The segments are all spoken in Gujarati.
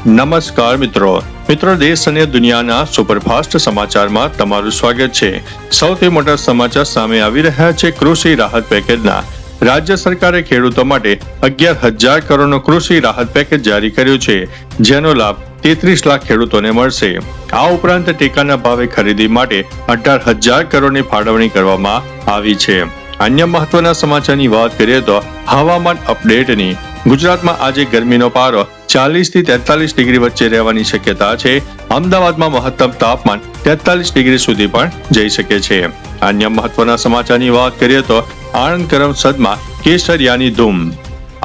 નમસ્કાર મિત્રો દેશ અને દુનિયાના સુપરફાસ્ટ સમાચારમાં તમારું સ્વાગત છે। સૌથી મોટા સમાચાર સામે આવી રહ્યા છે કૃષિ રાહત પેકેજના। રાજ્ય સરકારે ખેડૂતો માટે 11,000 કરોડનું કૃષિ રાહત પેકેજ જારી કર્યું છે, જેનો લાભ 33 લાખ ખેડૂતોને મળશે। આ ઉપરાંત ટેકાના ભાવે ખરીદી માટે 18,000 કરોડની ફાળવણી કરવામાં આવી છે। અન્ય મહત્વના સમાચારની વાત કરીએ તો હવામાન અપડેટની। ગુજરાતમાં આજે ગરમીનો પારો 40 થી 43 ડિગ્રી વચ્ચે રહેવાની શક્યતા છે। અમદાવાદમાં મહત્તમ તાપમાન 43 ડિગ્રી સુધી પણ જઈ શકે છે। અન્ય મહત્વના સમાચારની વાત કરીએ તો આણંદ કરમસદમાં કેસરિયાની ધૂમ।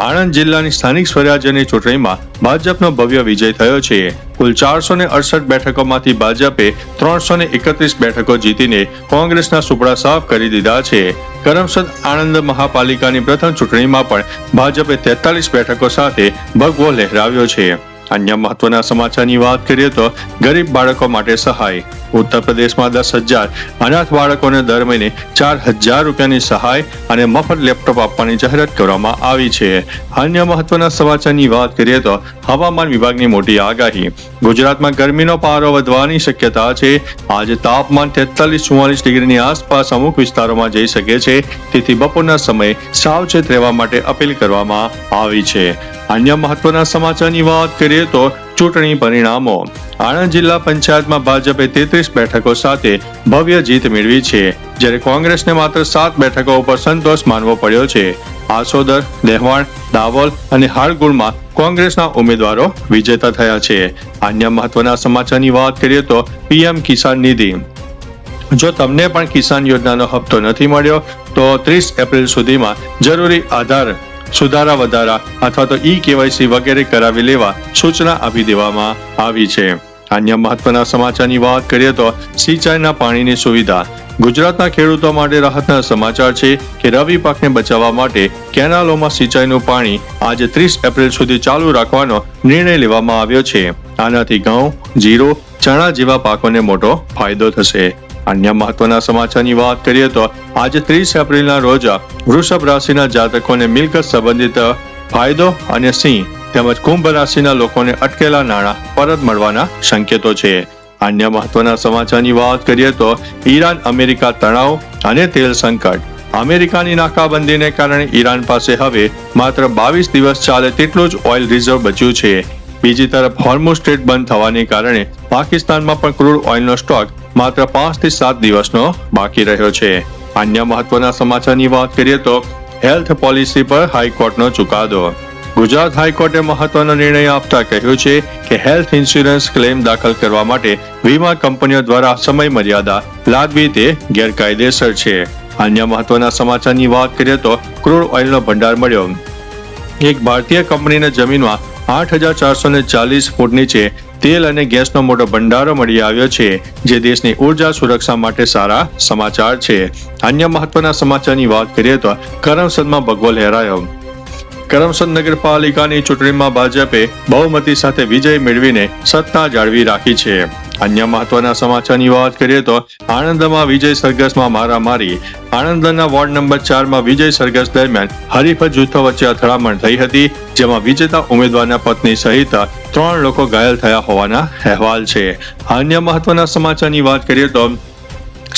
આણંદ જિલ્લાની સ્થાનિક સ્વરાજ્યની ચૂંટણીમાં ભાજપનો ભવ્ય વિજય થયો છે। કુલ 468 બેઠકોમાંથી ભાજપે 331 બેઠકો જીતીને કોંગ્રેસના સુપડા સાફ કરી દીધા છે। કરમસદ આણંદ મહાપાલિકાની પ્રથમ ચૂંટણીમાં પણ ભાજપે 43 બેઠકો સાથે ભગવો લહેરાવ્યો છે। અન્ય મહત્વના સમાચારની વાત કરીએ તો ગરીબ બાળકો માટે સહાય। ઉત્તર પ્રદેશમાં 10,000 અનાથ બાળકોને દર મહિને 4,000 રૂપિયાની સહાય અને મફત લેપટોપ આપવાની જાહેરાત કરવામાં આવી છે। અન્ય મહત્વના સમાચારની વાત કરીએ તો હવામાન વિભાગની મોટી આગાહી। ગુજરાતમાં ગરમીનો પારો વધવાની શક્યતા છે। આજે તાપમાન 43-44 ડિગ્રીની આસપાસ અમુક વિસ્તારોમાં જઈ શકે છે, તેથી બપોરના સમયે સાવચેત રહેવા માટે અપીલ કરવામાં આવી છે। અન્ય મહત્વના સમાચારની વાત કરીએ તો ચૂંટણી પરિણામો। આણંદ જિલ્લા પંચાયતમાં ભાજપે 33 બેઠકો સાથે ભવ્ય જીત મેળવી છે, જ્યારે કોંગ્રેસને માત્ર 7 બેઠકો ઉપર સંતોષ માનવો પડ્યો છે। આસોદર, દેહવાણ, દાવોલ અને હાડગુળમાં કોંગ્રેસના ઉમેદવારો વિજેતા થયા છે। અન્ય મહત્વના સમાચારની વાત કરીએ તો પીએમ કિસાન નિધિ। જો તમને પણ કિસાન યોજનાનો હપ્તો નથી મળ્યો તો 30 એપ્રિલ સુધીમાં જરૂરી આધાર સુધારા વધારા અથવા તો KYC વગેરે કરાવી લેવા સૂચના આપી દેવામાં આવી છે। અન્ય મહત્વના સમાચારની વાત કરીએ તો સિંચાઈના પાણીની સુવિધા। ગુજરાતના ખેડૂતો માટે રાહતના સમાચાર છે કે રવિ પાકને બચાવવા માટે કેનાલોમાં સિંચાઈનું પાણી આજે 30 એપ્રિલ સુધી ચાલુ રાખવાનો નિર્ણય લેવામાં આવ્યો છે। આનાથી ઘઉં, જીરું, ચણા જેવા પાકોને મોટો ફાયદો થશે। અન્ય મહત્વના સમાચારની વાત કરીએ તો આજે 30 એપ્રિલના રોજ વૃષભ રાશિના જાતકોને મિલકત સંબંધિત ફાયદો અને સિંહ તેમજ કુંભ રાશિના લોકોને અટકેલા નાણાં પરત મળવાના સંકેતો છે। અન્ય મહત્વના સમાચારની વાત કરીએ તો ઈરાન અમેરિકા તણાવ અને તેલ સંકટ। અમેરિકાની નાકાબંધીને કારણે ઈરાન પાસે હવે માત્ર 22 દિવસ ચાલે તેટલું જ ઓઇલ રિઝર્વ બચ્યું છે। બીજી તરફ હોર્મુઝ સ્ટ્રેટ બંધ થવાને કારણે પાકિસ્તાનમાં પણ ક્રૂડ ઓઇલનો સ્ટોક માત્ર 5 થી 7 દિવસનો બાકી રહ્યો છે। અન્ય મહત્વના સમાચારની વાત કરીએ તો હેલ્થ પોલિસી પર હાઈકોર્ટનો ચુકાદો। ગુજરાત હાઈકોર્ટે મહત્વનો નિર્ણય આપતા કહ્યું છે કે હેલ્થ ઇન્સ્યોરન્સ ક્લેમ દાખલ કરવા માટે વીમા કંપનીઓ દ્વારા સમય મર્યાદા લાદવી તે ગેરકાયદેસર છે। અન્ય મહત્વના સમાચારની વાત કરીએ તો ક્રૂડ ઓઇલનો ભંડાર મળ્યો। એક ભારતીય કંપનીને જમીનમાં 8,440 ફૂટ નીચે તેલ અને ગેસનો મોટો ભંડારો મળી આવ્યો છે, જે દેશની ઉર્જા સુરક્ષા માટે સારા સમાચાર છે। અન્ય મહત્વના સમાચારની વાત કરીએ તો કરમસદમાં ભગવો લહેરાયો। કરમસદ નગરપાલિકાની ચૂંટણીમાં ભાજપે બહુમતી સાથે વિજય મેળવીને સત્તા જાળવી રાખી છે। અન્ય મહત્વના સમાચારની વાત કરીએ તો આણંદમાં વિજય સરઘસમાં મારામારી। આણંદના વોર્ડ નંબર 4માં વિજય સરઘસ દરમિયાન હરીફ જૂથો વચ્ચે અથડામણ થઈ હતી, જેમાં વિજેતા ઉમેદવારના પત્ની સહિત 3 લોકો ઘાયલ થયા હોવાના અહેવાલ છે। અન્ય મહત્વના સમાચારની વાત કરીએ તો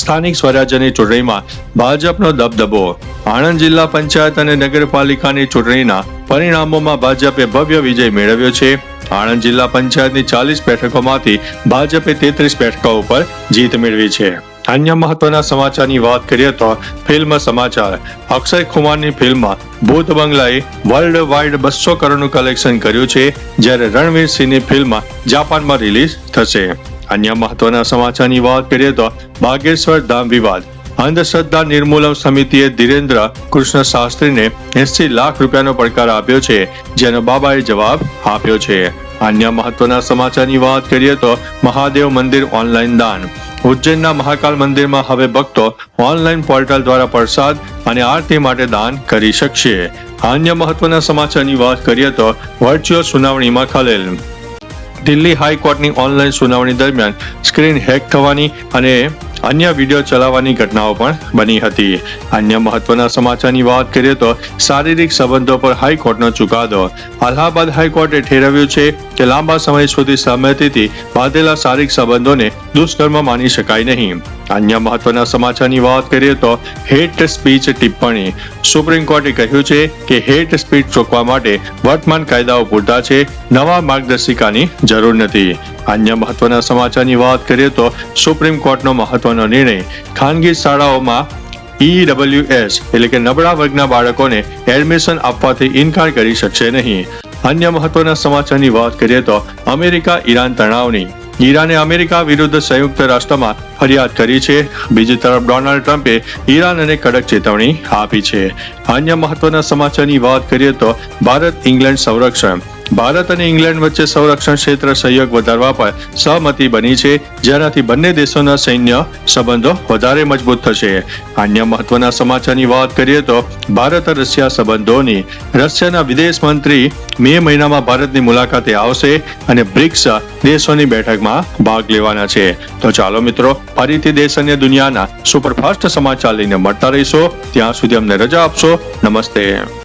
સ્થાનિક સ્વરાજ્યની ચૂંટણીમાં ભાજપનો દબદબો। આણંદ જિલ્લા પંચાયત અને નગરપાલિકાની ચૂંટણીના પરિણામોમાં ભાજપે ભવ્ય વિજય મેળવ્યો છે। આણંદ જિલ્લા પંચાયતની 40 બેઠકોમાંથી ભાજપે 33 બેઠકો ઉપર જીત મેળવી છે। અન્ય મહત્વના સમાચારની વાત કરીએ તો ફિલ્મ સમાચાર। અક્ષય કુમારની ફિલ્મ ભૂત બંગલાએ વર્લ્ડ વાઇડ 200 કરોડનું કલેક્શન કર્યું છે, જ્યારે રણવીર સિંહની ફિલ્મ જાપાનમાં રિલીઝ થશે। અન્ય મહત્વના સમાચારની વાત કરીએ તો બાગેશ્વર ધામ વિવાદ। અંધશ્રદ્ધા નિર્મૂલન સમિતિએ ધીરેન્દ્ર કૃષ્ણ શાસ્ત્રીને 80 લાખ રૂપિયાનો પડકાર આપ્યો છે, જેનો બાબાએ જવાબ આપ્યો છે। અન્ય મહત્વના સમાચારની વાત કરીએ તો મહાદેવ મંદિર ઓનલાઈન દાન। ઉજ્જૈનના મહાકાલ મંદિરમાં હવે ભક્તો ઓનલાઈન પોર્ટલ દ્વારા પ્રસાદ અને આરતી માટે દાન કરી શકશે। અન્ય મહત્વના સમાચારની વાત કરીએ તો વર્ચ્યુઅલ સુનાવણીમાં ખલેલ। દિલ્હી હાઈકોર્ટની ઓનલાઈન સુનાવણી દરમિયાન સ્ક્રીન હેક થવાની અને અન્ય વિડીયો ચલાવવાની ઘટનાઓ પણ બની હતી। અન્ય મહત્વના સમાચારની વાત કરીએ તો શારીરિક સંબંધો પર હાઈકોર્ટનો ચુકાદો। અલ્હાબાદ હાઈકોર્ટે ઠેરવ્યું છે કે લાંબા સમય સુધી સહમતિથી બાંધેલા શારીરિક સંબંધોને દુષ્કર્મ માની શકાય નહીં. અન્ય મહત્વના સમાચારની વાત કરીએ તો હેટ સ્પીચ ટિપ્પણી. સુપ્રીમ કોર્ટે કહ્યું છે કે હેટ સ્પીચ રોકવા માટે વર્તમાન કાયદાઓ પૂરતા છે, નવા માર્ગદર્શિકાની જરૂર નથી. અન્ય મહત્વના સમાચારની વાત કરીએ તો સુપ્રીમ કોર્ટનો મહત્વનો નિર્ણય. ખાનગી શાળાઓમાં EWS એટલે કે નબળા વર્ગના બાળકોને એડમિશન આપવાથી ઇનકાર કરી શકશે નહીં. અન્ય મહત્વના સમાચારની વાત કરીએ તો અમેરિકા ઈરાન તણાવની. ઈરાને અમેરિકા વિરુદ્ધ સંયુક્ત રાષ્ટ્રમાં ફરિયાદ કરી છે. બીજી તરફ ડોનાલ્ડ ટ્રમ્પે ઈરાનને કડક ચેતવણી આપી છે. અન્ય મહત્વના સમાચારની વાત કરીએ તો ભારત ઇંગ્લેન્ડ સંરક્ષણ. ભારત અને ઇંગ્લેન્ડ વચ્ચે સંરક્ષણ ક્ષેત્ર સહયોગ વધારવા પર સહમતિ બની છે, જેનાથી બંને દેશોના સૈન્ય સંબંધો વધારે મજબૂત થશે. અન્ય મહત્વના સમાચારની વાત કરીએ તો ભારત રશિયા સંબંધોની. રશિયાના વિદેશ મંત્રી મે મહિનામાં ભારતની મુલાકાતે આવશે અને બ્રિક્સ દેશોની બેઠકમાં ભાગ લેવાના છે. તો ચાલો મિત્રો, ફરીથી દેશ અને દુનિયાના સુપરફાસ્ટ સમાચાર લઈને મળતા રહીશો. ત્યાં સુધી અમને રજા આપશો. નમસ્તે.